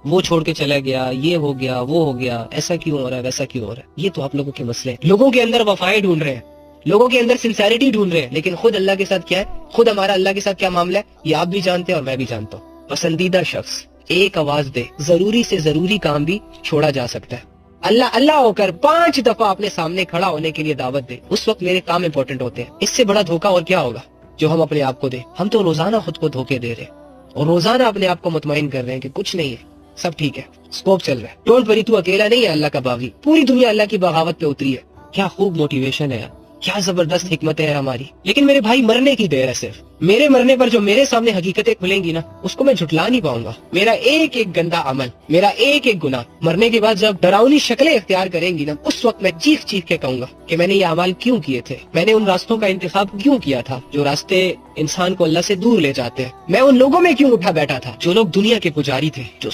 وہ چھوڑ کے چلا گیا، یہ ہو گیا، وہ ہو گیا، ایسا کیوں ہو رہا ہے، ویسا کیوں ہو رہا ہے. یہ تو آپ لوگوں کے مسئلے ہیں. لوگوں کے اندر وفائیں ڈھونڈ رہے ہیں، لوگوں کے اندر سنسیریٹی ڈھونڈ رہے ہیں، لیکن خود اللہ کے ساتھ کیا ہے، خود ہمارا اللہ کے ساتھ کیا معاملہ ہے، یہ آپ بھی جانتے ہیں اور میں بھی جانتا ہوں. پسندیدہ شخص ایک آواز دے، ضروری سے ضروری کام بھی چھوڑا جا سکتا ہے. اللہ اللہ ہو کر 5 دفعہ اپنے سامنے کھڑا ہونے کے لیے دعوت دے، اس وقت میرے کام امپورٹنٹ ہوتے ہیں. اس سے بڑا دھوکہ اور کیا ہوگا جو ہم اپنے آپ کو دیں. ہم تو روزانہ خود کو دھوکے دے رہے ہیں اور روزانہ اپنے آپ کو مطمئن کر رہے ہیں کہ کچھ نہیں ہے، سب ٹھیک ہے، اسکوپ چل رہا ہے. ڈونٹ وری، تو اکیلا نہیں ہے اللہ کا باغی، پوری دنیا اللہ کی بغاوت پہ اتری ہے. کیا خوب موٹیویشن ہے، کیا زبردست حکمتیں ہیں ہماری. لیکن میرے بھائی مرنے کی دیر ہے، صرف میرے مرنے پر جو میرے سامنے حقیقتیں کھلیں گی نا، اس کو میں جھٹلا نہیں پاؤں گا. میرا ایک ایک گندا عمل، میرا ایک ایک گناہ مرنے کے بعد جب ڈراؤنی شکلیں اختیار کریں گی نا، اس وقت میں چیخ چیخ کے کہوں گا کہ میں نے یہ اعمال کیوں کیے تھے، میں نے ان راستوں کا انتخاب کیوں کیا تھا جو راستے انسان کو اللہ سے دور لے جاتے ہیں. میں ان لوگوں میں کیوں اٹھا بیٹھا تھا جو لوگ دنیا کے پجاری تھے، جو